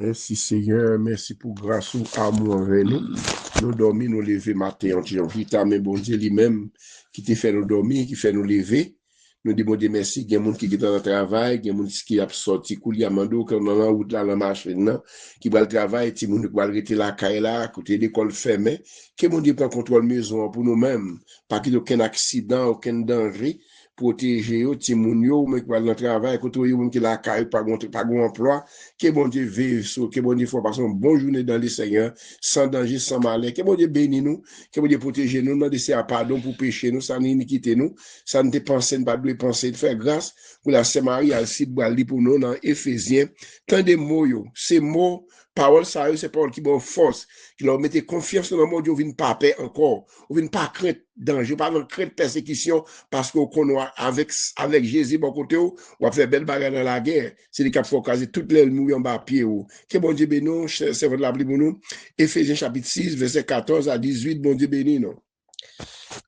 Merci Seigneur, merci pour grâce ou amour envers nous. Nous dormons, nous lever matin en disant, mais bon Dieu lui-même qui te fait nous dormir, qui fait nous lever. Nous disons, bon Dieu, merci. Il y a des gens qui sont dans le travail, il y a des gens qui sont sortis, il y a des gens qui sont dans la route, dans la machine, qui vont le travail, qui vont arrêter la caille là, côté l'école fermée, qui vont prendre contrôle maison pour nous-mêmes, pas qu'il y ait aucun accident, aucun danger. Protéger eux, timoun yo, mais qui va dans le travail, quand yo qui la caille, pas bon emploi, que bon Dieu vive sur, que bon Dieu faut passer une bonne journée dans le Seigneur, sans danger, sans malheur, que bon Dieu bénisse nous, que bon Dieu protège nous, nous dessert pardon pour pécher nous, sans iniquité nous, sans ne penser, ne pas de penser, de faire grâce pour la Sainte Marie, à site pour nous dans Éphésiens, tant de mots yo, ces mots, parole ça, c'est parole qui bon force, qui leur mettait confiance dans le monde, ils viennent pas paix encore, ils viennent pas craindre danger, pas craindre persécution, parce qu'on connaît avec Jésus, bon côté, on va faire belle bagarre dans la guerre, c'est les cap faut caser toutes les mouilles en bas pied. Que bon Dieu bénisse, c'est votre la pour nous. Éphésiens chapitre 6, verset 14 à 18, bon Dieu bénisse nous.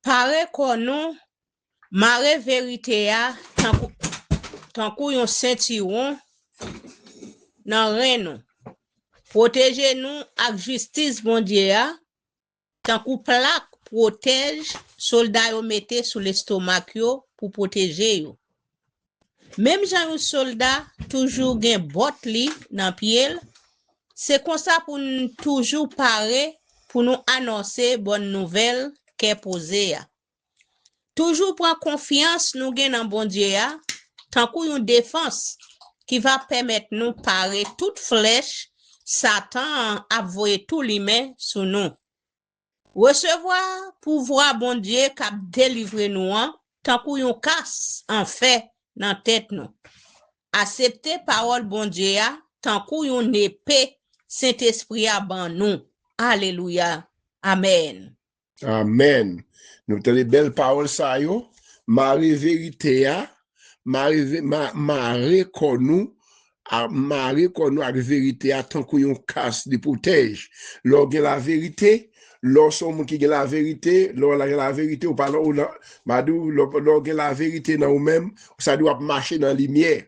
Pare qu'on nous, marre vérité a, tant qu'on ceinturon, nan renou. Protégez-nous avec justice, bon Dieu, tant qu'on plaque protège, soldats yo mette sous l'estomac yo pour protéger yo. Même jan un soldat toujours gen bot li nan pied, c'est comme ça pour nous toujours parer pour nous annoncer bonne nouvelle qu'est posée. Toujours prendre confiance nous gen dans bon Dieu tant qu'on une défense qui va permettre nous parer toute flèche Satan a voyé tout l'humain sur nous. Recevoir pouvoir bon Dieu qui a délivré nous tant qu'on yon casse en fait dans tête nous. Accepter parole bon Dieu tant qu'on yon épée Saint-Esprit a ban nous. Alléluia. Amen. Amen. Nous avons des belles paroles ça yo. Marie vérité a, Marie connu avec vérité a tant qu'on yon casse de protège. Lorsque la vérité, lorsqu'on qui la vérité, la vérité ou pas lorsque la vérité dans nous-mêmes, ça doit marcher dans la lumière.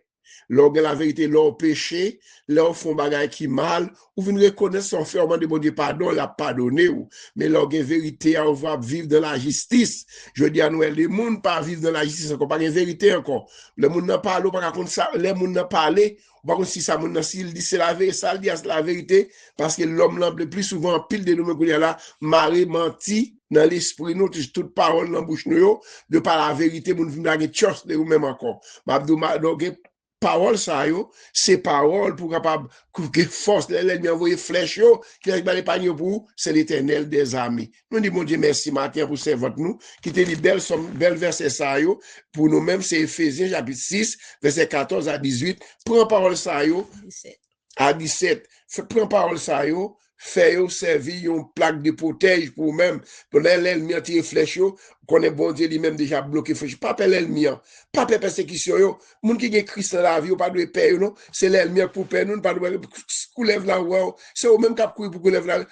Lorsque la vérité, leur péché, leur font bagay qui mal, ou vous reconnaissez son ferment de bon Dieu pardon, il a pardonné ou. Mais lorsque la vérité, on va vivre dans la justice. Je dis à nous, les gens pas vivre dans la justice encore, pas de vérité encore. Le monde n'a pas parlé, pas contre ça, les gens n'a parlé, par contre si ça monde s'il dit c'est la vérité, ça dit c'est la vérité parce que l'homme le plus souvent pile de nous là, Marie menti dans l'esprit nous toute parole dans bouche nous de par la vérité moun vinn la chance de nous même encore. Donc parole ça yo, c'est parole pour capable que force l'ennemi envoyer flèche yo qui va l'épargner pour c'est l'Éternel des armées. Nous disons mon Dieu merci matin pour servir nous qui te dit belle verset ça yo pour nous même c'est Éphésiens chapitre 6 verset 14 à 18. Prends parole ça yo à 17. Prends parole ça yo fait servir une plaque de protège pour même pour l'ennemi tirer flèche yo connaît bon Dieu lui-même déjà bloqué flèche pas l'ennemi pas persécution yo moun qui gen Christ dans la vie pas de paix non c'est l'ennemi pour paix nous pas de coulève la c'est au même cap courir pour coulève la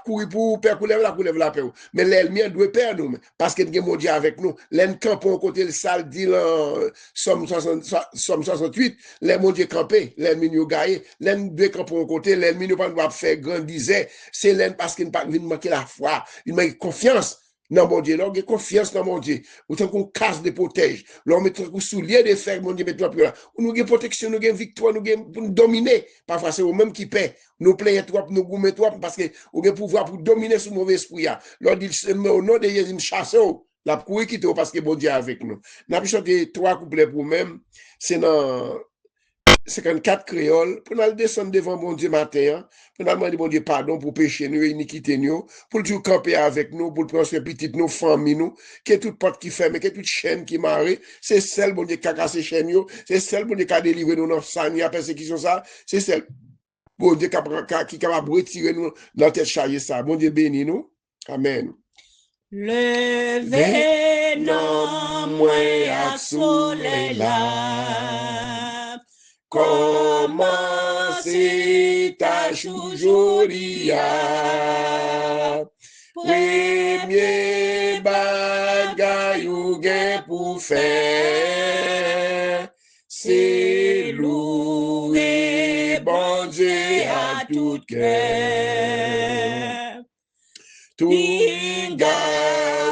courir pour paix coulève la paix mais l'ennemi doit paix nous parce que gen bon Dieu avec nous l'en camp au côté le sale dit Somme 68 les mon Dieu campé l'ennemi nous gagné l'en doit camper au côté l'ennemi nous pas faire grandir c'est l'un parce qu'il ne pas manquer la foi, il manque confiance dans mon Dieu, l'homme a confiance dans mon Dieu. Autant qu'on casse des protège, l'homme met un soulier de fer, mon Dieu, met là. Nous avons protection, nous avons victoire, nous avons pour nous dominer. Parfois, c'est eux-mêmes qui paient. Nous plaignons trop, nous goumons trop, parce que nous avons pouvoir pour dominer ce mauvais esprit. Lors dit, au nom de Jésus, nous chassons. La couille qui parce que bon Dieu est avec nous. Nous avons chanté 3 couplets pour même. C'est dans 54 créoles, pour nous descendre devant mon Dieu matin, pour nous demander bon Dieu pardon pour pécher nous et iniquité nous, pour toujours camper avec nous, pour prendre soin petite nous, famille nous, que toute porte qui ferme, que toute chaîne qui marre, c'est celle bon Dieu qui a cassé chaîne c'est celle bon Dieu qui a délivré nous dans sa persécution ça, c'est celle bon Dieu qui a capable retirer nous dans tête chargée ça. Bon Dieu bénis nous. Amen. Levez non moi à soleil là. Commencez ta choujoria. Premier bagay ou gen pour faire, c'est louer bon Dieu à tout cœur. Pinga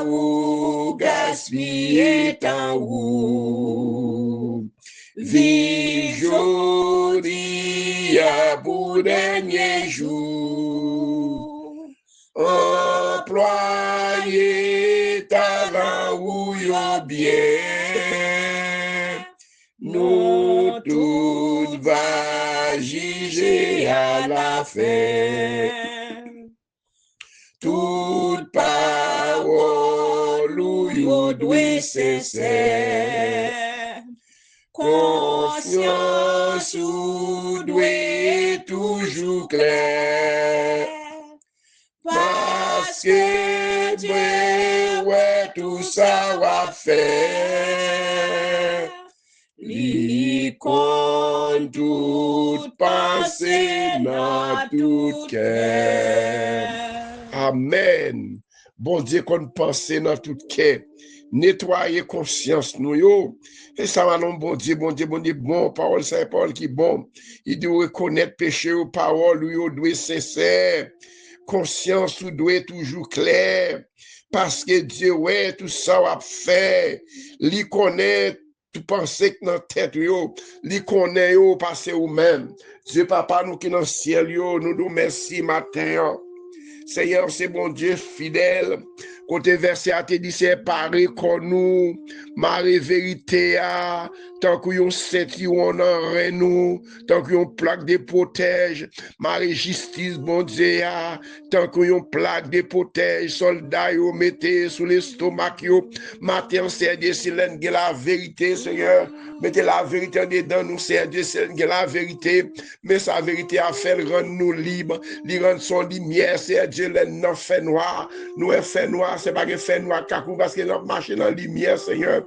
ou gaspillé en ou. Vive jodi à bout dernier jour. Employé talent ou yo bien. Nous tout va juger à la fin. Toute parole ou yo dwe sincère. Conscience ou dwe toujours clair. Parce que Dieu ouais tout ça va faire. Li compte toute pensée dans tout cœur. Amen. Bon Dieu qu'on pense dans tout cœur. Nettoyer conscience nous yo. Et ça va non bon Dieu, bon parole c'est parole qui bon. Il doit reconnaître péché ou parole ou yo doit sincère. Conscience ou doit toujours clair. Parce que Dieu ouais tout ça va faire. Li connaît tu pensais que dans tête yo, li connaît yo passer ou même. Dieu papa nous qui dans ciel yo, nous nous merci matin. Seigneur, c'est bon Dieu fidèle. Côté verset a te dit c'est pareil comme nous, Marie vérité a, tant qu'on sait on en nous, tant qu'on plaque de protège, Marie justice bon Dieu a, tant qu'on plaque de protège, soldats yo mettez sous l'estomac yo, matin c'est Dieu c'est la vérité Seigneur, mettez la vérité dedans nous c'est Dieu c'est la vérité, mais sa vérité a fait rendre nous libres, lui rendre son lumière c'est Dieu le non fait noir, nous est fait noir c'est pas que fait noir kakou parce que nous marchons dans la lumière Seigneur.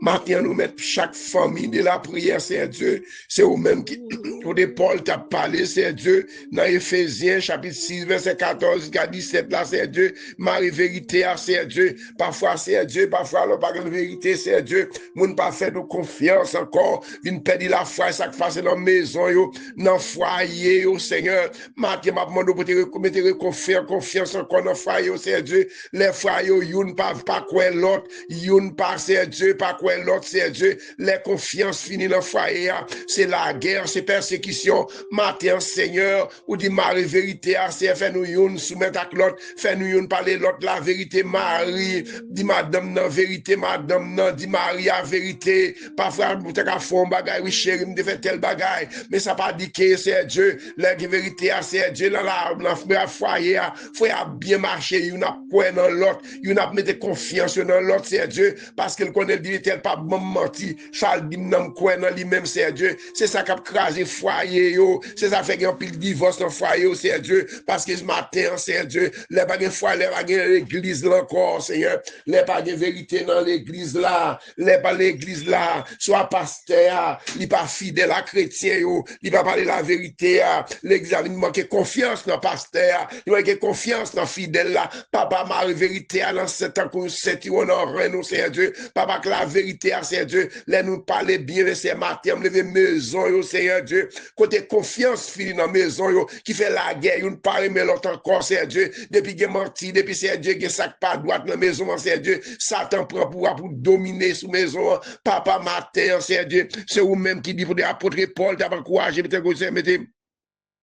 Maintenant, nous mettons chaque famille de la prière, c'est Dieu. C'est vous-même qui, côté Paul t'a parlé, c'est Dieu. Dans Éphésiens, chapitre 6, verset 14 jusqu'à 17, là, c'est Dieu. Marie vérité, c'est Dieu. Parfois, c'est Dieu. Parfois, alors, pas de vérité, c'est Dieu. Moun pas fait de confiance encore. Vin perdre la foi, ça qui passe dans la maison, yo, dans le foyer, yo, Seigneur. Maintenant, m'a demandé pour te confiance encore dans le foyer, c'est Dieu. Les foyers, youn pas quoi l'autre. Youn pas, c'est Dieu, pas quoi l'autre c'est Dieu, les confiances finies dans le foyer, c'est la guerre, c'est persécution. Matin, Seigneur, ou dit Marie vérité, c'est fait nous yon soumettre à l'autre, fait nous yon parler l'autre la vérité, Marie, dit madame non vérité, madame non, dit Marie la vérité. Parfois, vous avez fait un bagage, oui chérie, me fait tel bagage, mais ça pas dit que c'est Dieu, la vérité, c'est Dieu dans la foyer, faut bien marcher, yon a quoi dans l'autre, yon a mettre confiance dans l'autre, c'est Dieu, parce qu'il connaît le dit pas bon menti, Charles dit n'am quoi dans lui-même c'est Dieu, c'est ça qui a crasé foyer yo, c'est ça fait qu'il y a un pile divorce dans foyer c'est Dieu, parce que ce matin c'est Dieu, les pas de foi, les pas de l'église là encore Seigneur, les pas de vérité dans l'église là, les pas l'église là, soit pasteur, il pas fidèle à chrétien yo, il pas parler la vérité l'église il manque confiance dans pasteur, il manque confiance dans fidèle là, papa Marie vérité dans 7 ans qu'on sait on en renou c'est Dieu, papa que la vérité c'est Dieu, les nous parler bien c'est matin, me lever maison yo Seigneur Dieu, côté confiance fini dans maison yo qui fait la guerre, une parle mais l'autre encore c'est Dieu, depuis que menti, depuis c'est Dieu qui sac pas droite dans maison c'est Dieu, Satan prend pour dominer sous maison, papa matin c'est Dieu, c'est vous même qui dit pour l'apôtre Paul t'as encouragé peut-être mettez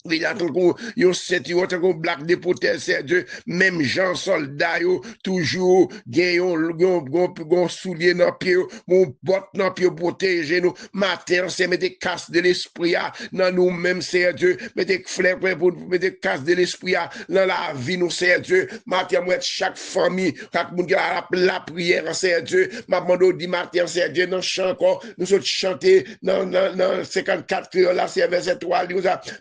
il y a un set un black déporté c'est Dieu même Jean soldat yo toujours gagne soulier dans pied mon botte dans pied protéger nous matin c'est mettre casse de l'esprit dans nous même c'est Dieu mettre fleur pour mettre casse de l'esprit dans la vie nous c'est Dieu matin moi chaque famille chaque monde la prière c'est Dieu m'a demandé dit matin c'est Dieu dans chant encore nous sommes chanter dans 54 créoles là c'est verset 3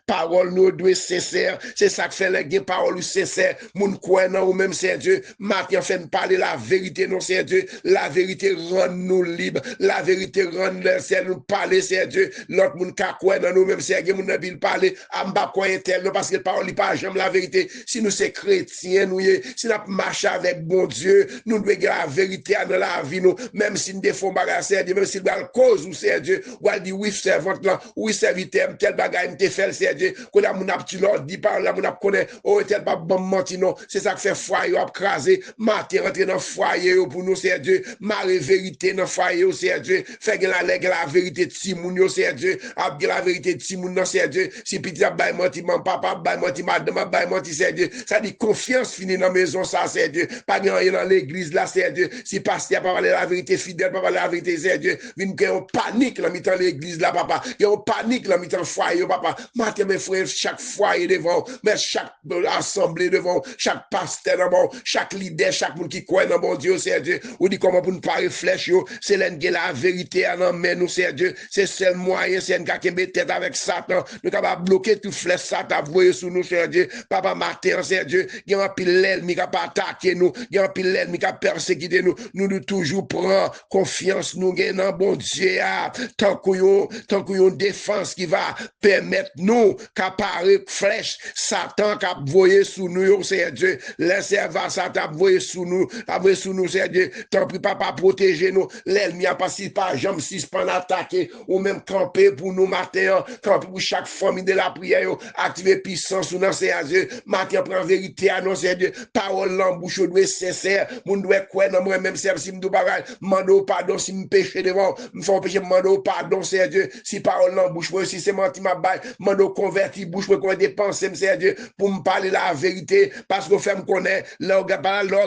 parole nous doit sincère, c'est ça que fait les paroles sincères, moun quoi non ou même c'est Dieu, matin fait parler la vérité non c'est Dieu, la vérité rend nous libres, la vérité rend c'est nous parler c'est Dieu, l'autre moun ka quoi dans nous même c'est Dieu moun n'a parler, amba quoi tel parce que parole pas jamais la vérité, si nous c'est chrétiens nous si nous marcher avec bon Dieu, nous devons la vérité dans la vie nous, même si nous défendons bagarre c'est Dieu, même si nous avons cause ou c'est Dieu, ou elle dit oui servante là, oui serviteur tel bagaille me fait c'est Dieu, qu'on a mon petit l'ordre dit par là mon a connaît oh tel pas bon menti non, c'est ça qui fait foyer a craser, matin rentrer dans foyer pour nous c'est Dieu, marrer vérité dans foyer c'est Dieu, faire la vérité de Simon c'est Dieu, a la vérité de Simon c'est Dieu, si petit a bail menti mon papa bail menti madame bail menti c'est Dieu, ça dit confiance fini dans maison ça c'est Dieu, pas rien dans l'église là c'est Dieu, si pasteur pas parler la vérité fidèle pas parler la vérité c'est Dieu, vient en panique dans mi-temps l'église là papa, il y a panique dans mi-temps foyer papa, matin mes frères chaque foyer devant, mais chaque assemblée devant, chaque pasteur devant, chaque leader, chaque monde qui croit dans bon Dieu c'est Dieu, ou dit comment pour ne pas réfléchir, c'est la vérité à main nous c'est Dieu, c'est seul moyen c'est un qui met tête avec Satan, nous capable bloquer toute flèche Satan voyer sur nous c'est Dieu, papa matin c'est Dieu, il y a un pile l'ennemi qui a pas attaquer nous, il y a un pile l'ennemi qui a persécuté nous, nous toujours prend confiance nous dans bon Dieu tant qu'on y a une défense qui va permettre nous qu'apparaître flèche Satan qui a voyé sous nous c'est Dieu, laissez va Satan voyer sous nous c'est Dieu, tant pis papa protéger nous, l'ennemi a pas si pas jamais si pas attaquer ou même camper pour nous matin, camper pour chaque famille de la prière, activer puissance ou dans c'est Dieu, matin prend vérité annoncer Dieu, parole en bouche doit sincère, mon doit quoi dans moi même si me bagarre, mando pardon si me péché devant, me font péché mando pardon c'est Dieu, si parole en bouche si c'est menti ma bail, mando converti bouche pour dépenser c'est Dieu pour me parler la vérité parce que fait me connaît l'orgue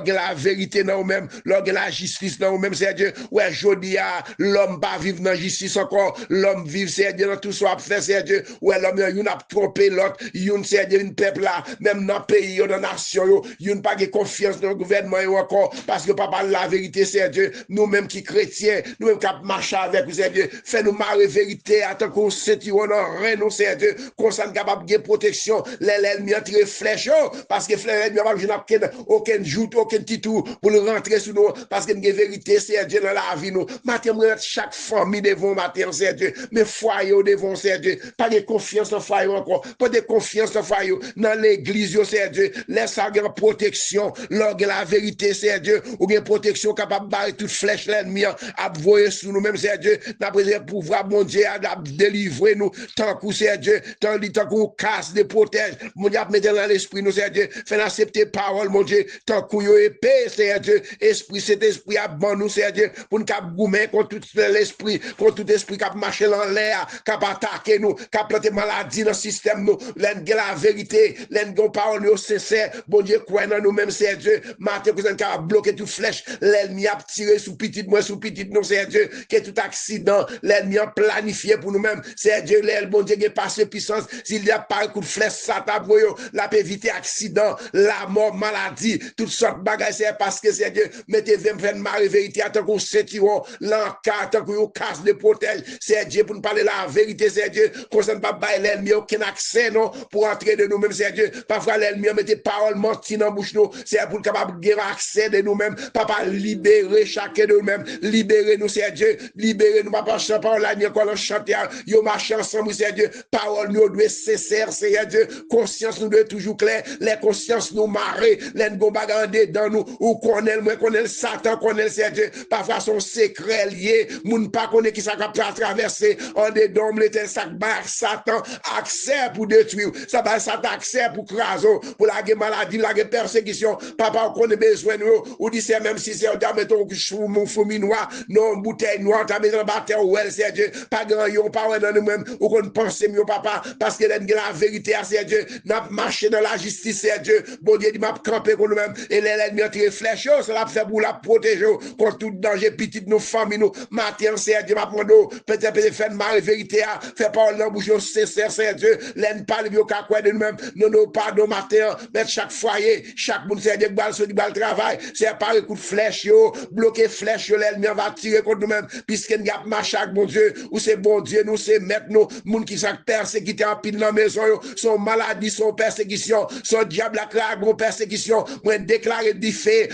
la vérité dans même, l'orgue la justice dans même c'est Dieu, ouais jodi a l'homme pas vivre dans justice encore, l'homme vivre c'est Dieu dans tout soit fait c'est Dieu, ouais l'homme il a trompé l'autre, il c'est Dieu une peuple là, même dans pays dans nation il pas de confiance dans le gouvernement encore parce que papa la vérité c'est Dieu, nous même qui chrétiens, nous même qui marcher avec vous c'est Dieu, fait nous marrer vérité attends qu'on s'étire dans rien nous c'est Dieu, qu'on soit capable de protection, l'ennemi a tiré flèche parce que l'ennemi va pas aucun joute aucun titou pour le rentrer sur nous parce que la vérité c'est Dieu dans la vie nous, matin chaque famille devant matin c'est Dieu, mais foyer devant c'est Dieu, pas de confiance dans foyer encore, pas de confiance dans foyer dans l'église c'est Dieu, laisse ça protection, lorsque la vérité c'est Dieu, ou une protection capable de barrer toute flèche l'ennemi à voyer sur nous même c'est Dieu, d'après pouvoir bon Dieu à délivrer nous tant que c'est Dieu, tant qu'on casse des protège, mon Dieu mettre dans l'esprit nous c'est Dieu, fait accepter parole mon Dieu, tant qu'on y épée c'est Dieu, esprit cet esprit à bon nous c'est Dieu, pour nous cap goumer contre tout l'esprit, contre tout esprit cap marcher dans l'air, cap attaquer nous, cap planter maladie dans le système nous, la vérité, l'en parole nous sincère, bon Dieu quoi dans nous-mêmes c'est Dieu, matin que ça a bloqué toute flèche, l'ennemi a tiré sous petite moi sous petite nous c'est Dieu, que tout accident, l'ennemi a planifié pour nous-mêmes, c'est Dieu, le bon Dieu qui passe puissance, s'il y a pas un coup de flèche Satan pour eux, la peut éviter accident, la mort, maladie, toutes sortes de bagages, c'est parce que c'est Dieu, mettez 20 marre vérité, attends qu'on s'étire, l'encart, attends qu'on casse les protège, c'est Dieu pour nous parler la vérité, c'est Dieu, qu'on ne pas bailler l'ennemi aucun accès non pour entrer de nous-mêmes, c'est Dieu, parfois l'ennemi mettez parole menti dans bouche nous, c'est pour capable de accès de nous-mêmes, papa libérer chacun de nous-mêmes, libérer nous c'est Dieu, libérer nous papa chante parole là ni qu'on chanter, yo marcher ensemble c'est Dieu, parole nous doit sincère c'est Dieu, conscience nous doit toujours clair, les consciences nous marrer, les go bagarre dans nous ou connaît Satan connaît c'est Dieu, parfois son secret lié, moun pas connaît qui ça va traverser en dedans l'éternel sac bar Satan accès pour détruire, ça va Satan accès pour craser, pour la maladie, la persécution, papa on connaît besoin nous, ou dit c'est même si c'est on mettons mon fourmi noir, non bouteille noire, ta maison batteur ou elle c'est Dieu, pas grand yon pas dans nous-mêmes, ou qu'on pense mieux papa, parce que la vérité c'est Dieu, n'a marché dans la justice c'est Dieu, bon Dieu dit m'a camper pour nous-mêmes, et l'ennemi a tiré flèche, ça l'a fait pour la protéger contre tout danger petit de nos familles nous, matin c'est Dieu m'a prendre, peut-être faire mal vérité, faire parole dans bouche sincère c'est Dieu, l'ennemi parle mieux qu'à quoi de nous-mêmes, non pardon matin, mettre chaque foyer, chaque monde c'est Dieu balle sur du balle travail, c'est par un coup de flèche yo, bloquer flèche yo, l'ennemi va tirer contre nous-mêmes, puisqu'il y a marche chaque bon Dieu, ou c'est bon Dieu nous c'est mettre nous, monde qui s'est persécuté en pile dans maison, son maladie, son persécution, son diable a gros persécution. Moi, déclarer diffé,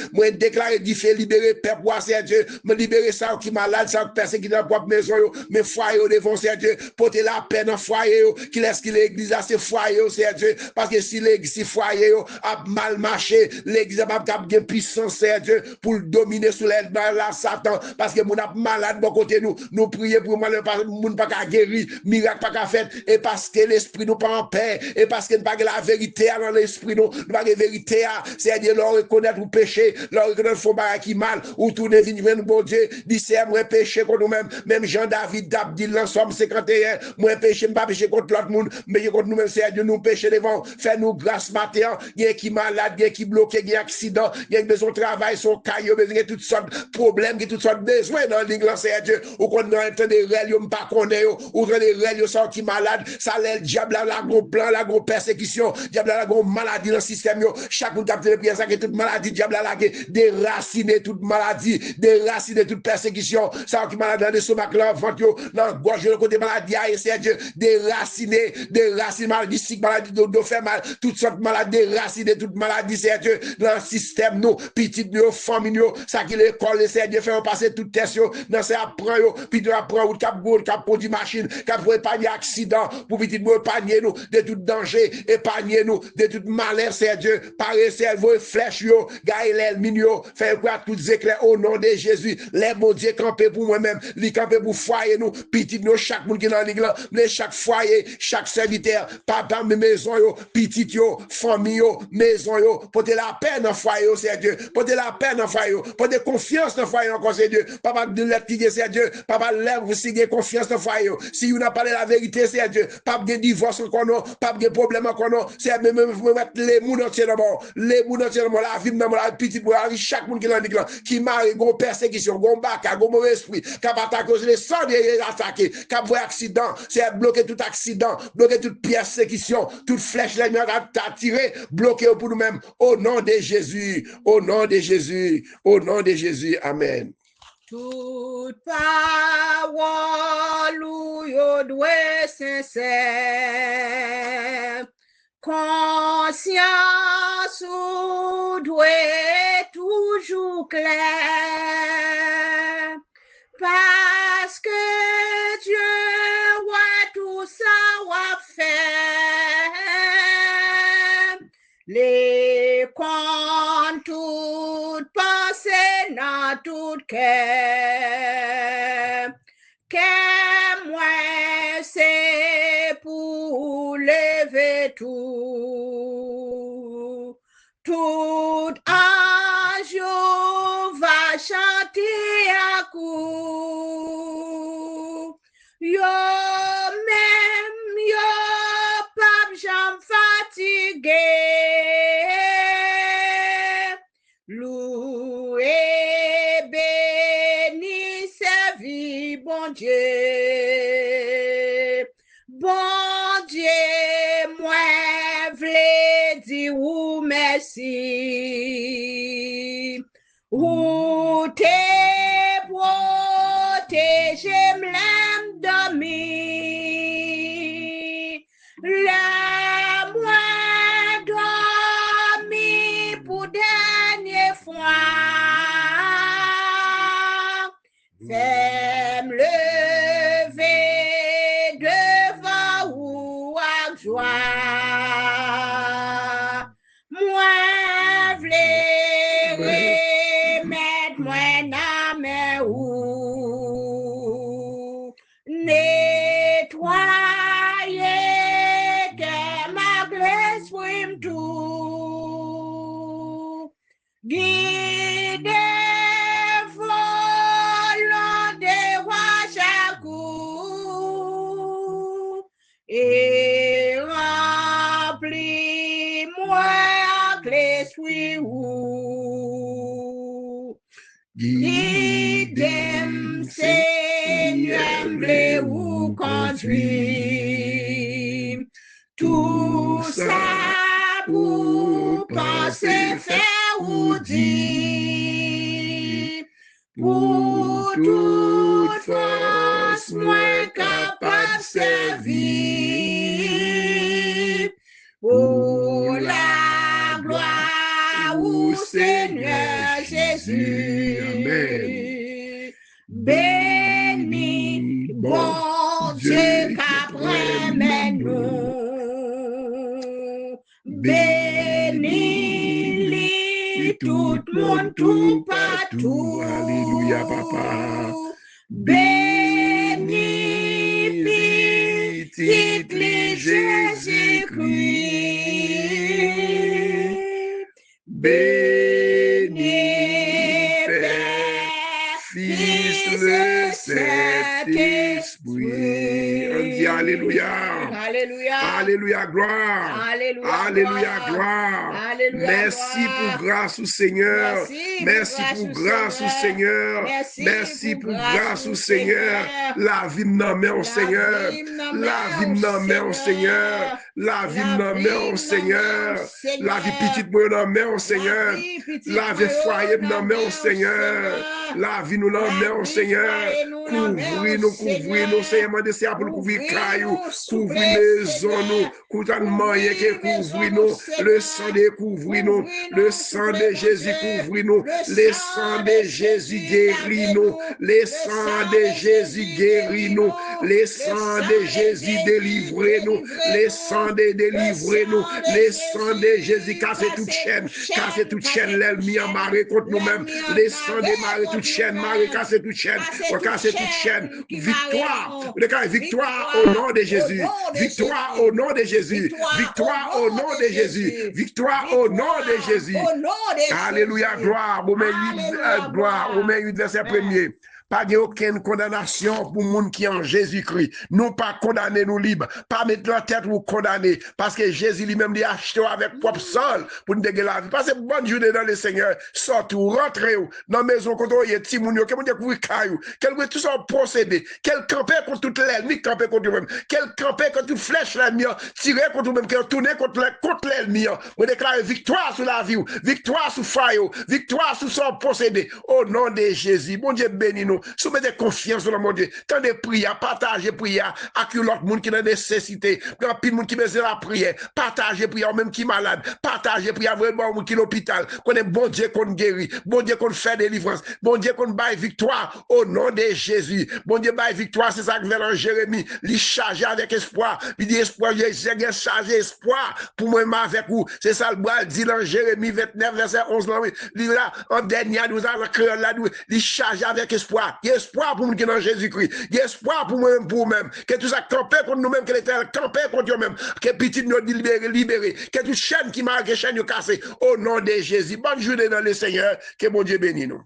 libérer peuple, c'est Dieu, me libérer ça qui malade, ça qui persécuté dans propre maison, mais foyer devant c'est Dieu, porter la peine dans foyer, qui laisse que l'église a ses foyers, c'est Dieu, parce que si l'église, si foyer a mal marché, l'église a pas de puissance, c'est Dieu, pour dominer sous l'aide de la Satan, parce que mon a malade de côté nous prions pour moi, moun pas qu'à guérir, miracle pas qu'à faire, et parce que l'esprit nous pas en paix, et parce que nous pas la vérité dans l'esprit nous pas la vérité, c'est-à-dire leur reconnaître ou péché, leur reconnaître font pas qui mal, ou tout devine bon Dieu, dit c'est moi péché contre nous-mêmes, même Jean-David d'Abdil dans Somme 51, moi péché, pas péché contre l'autre monde, mais contre nous-mêmes, c'est Dieu nous péché devant, fait nous grâce matin, il y a qui malade, il y a qui bloqué, il y a accident, il y a besoin de travail, son caillou, il y a toutes sortes de problèmes, il y a toutes sortes de besoins dans l'église, c'est Dieu, ou qu'on a entendu des règles, pas connaît, ou des règles sont qui malade, ça l'est le diable la gros plan, la gros persécution, diable la gros maladie dans le système, chaque monde a de prière, ça que toute maladie, diable la déraciner toute maladie, déraciner toute persécution, ça qui malade dans le stomac, là, ventre, dans la gorge, le côté maladie, c'est Dieu, déraciner maladie, sick, maladie, de faire mal, toutes sortes de maladies, déraciner toute maladie, c'est Dieu, dans le système, nous, petits, nous, famille, ça qui l'école, c'est Dieu, faire passer toute test, dans ces apprend, puis tu apprends, ou cap gourde, cap produit machine, cap pour épargner accident, pour petit nous épargner nous de tout danger, épargner nous de tout malheur, c'est Dieu, pareil, c'est vos flèches, yo, gaïlel, minyo, fait quoi, toutes éclairs au nom de Jésus, les mon Dieu campé pour moi-même, les campé pour foyer nous, petit nous, chaque monde qui est dans l'église, mais chaque foyer, chaque serviteur, papa, mes maisons, yo, petit yo, famille, yo, maison, yo, porter la paix dans le foyer, c'est Dieu, porter la paix dans le foyer, porter confiance dans le foyer, encore c'est Dieu, papa, de l'être c'est Dieu, papa, lève aussi des confiance dans le foyer, si vous n'avez pas la vérité, c'est Dieu, pas de divorce encore non, pas de problème encore non, c'est même mettre les mouns entiers d'abord, la vie de la petite, chaque monde qui est dans l'église, qui marie, gros persécution, gros baka, gros mauvais esprit, qui attaque les sangs et attaquer, qui a accident, c'est bloquer tout accident, bloquer toute persécution, toute flèche, l'ennemi a tiré, bloquer pour nous-mêmes, au nom de Jésus, au nom de Jésus, au nom de Jésus, amen. Toute parole ou yo dwe sincère, conscience ou dwe toujours clair, parce que Dieu voit tout ça va faire. Les comptes toutes pensées dans tout cœur, que moi c'est pour lever tout ange va chanter à coup, yo même yo pas j'en fatigué. Loué, béni, servi, bon Dieu. Bon Dieu, moi, v'lais dire ou merci. Ou t'es protégé, m'l'aime dormir. La moi dormi pour dernière fois. Fais-me lever devant ou avec joie. Moi, v'lais remettre moi dans mes ou nettoyer que ma glace swim tout. Guide volant des rois chaque coup et remplis-moi clé suis où. Guide-moi, Seigneur, blé ou conduire. Tout ça pour penser, faire ou dire. Pour toute force, moins capable de servir. pour la gloire au Seigneur Jésus. Amen. Béni, bon Dieu, qu'après nous. Béni, tout le monde, tout partout. Alléluia, papa. Béni, petit Jésus-Christ. Béni, Père, Fils, le Saint-Esprit. On dit Alléluia. Alléluia. Alléluia, gloire. Alléluia, Alléluia, gloire. Alléluia, Merci gloire. pour grâce au Seigneur. Merci pour grâce au Seigneur. Merci pour grâce au Seigneur. La vie m'en met au Seigneur. La vie m'en met au Seigneur. La vie m'en met au Seigneur. La vie petite m'en met au Seigneur. La vie foyer m'en met au Seigneur. La vie nous l'en met au Seigneur. Couvrir-nous, Seigneur, demandez Seigneur pour couvrir caillou, couvrir maison nous, couvrir couvrir-nous, le sang de couvrir-nous, le sang de Jésus couvrir-nous, le sang de Jésus guérit-nous, le sang de Jésus guérit-nous, le sang de Jésus délivrer-nous, le sang de délivrer-nous, le sang de Jésus casser toute chaîne, l'ennemi en marée contre nous-mêmes, le sang de marée toute chaîne, casser toute chaîne, casser toute chaîne, victoire, victoire au nom de Jésus, victoire au nom de Jésus, victoire au nom de Jésus, victoire au nom de Jésus. Alléluia, gloire, gloire, au milieu de verset premier. Pas aucune condamnation pour monde qui est en Jésus-Christ. Nous pas condamner nous libres. Pas mettre la tête ou condamner. Parce que Jésus lui-même l'a acheté avec propre sol pour nous déguer la vie. Passez bonne journée dans le Seigneur. Sortez ou rentrez dans la maison quand il y a petit moun yo, que vous découvrez caillou. Quel tout ça procédé. Quel campé contre toute l'ennemi, campé contre vous-même. Quel campé contre toute flèche l'ennemi, tiré contre vous-même, quel tourné contre l'ennemi. Vous déclarez victoire sur la vie, victoire sur faille, victoire sur son procédé. Au nom de Jésus. Bon Dieu bénis nous. Soumettez confiance dans mon Dieu. Tant de prières, partagez prières avec l'autre monde qui est dans nécessité. Quand il y a monde qui besoin la prière, partagez prières, même qui est malade, partagez prières vraiment qui est à l'hôpital. Qu'on est bon Dieu qu'on guérit, bon Dieu qu'on fait délivrance, bon Dieu qu'on baille victoire au nom de Jésus. Bon Dieu baille victoire, c'est ça que veut en Jérémie. Il chargé avec espoir. Il dit espoir, j'ai chargé espoir pour moi avec vous. C'est ça le bras dit dans Jérémie 29, verset 11. Là, en dernier, nous avons créé là, il chargé avec espoir. Il y a espoir pour nous qui sont dans Jésus-Christ. Il y a espoir pour nous-mêmes, pour nous-mêmes. Que tout ça campé contre nous-mêmes, que l'Éternel campé contre nous-mêmes. Que petit nous libéré. Que toute chaîne qui marque, chaîne nous cassée. Au nom de Jésus. Bonne journée dans le Seigneur. Que mon Dieu bénisse nous.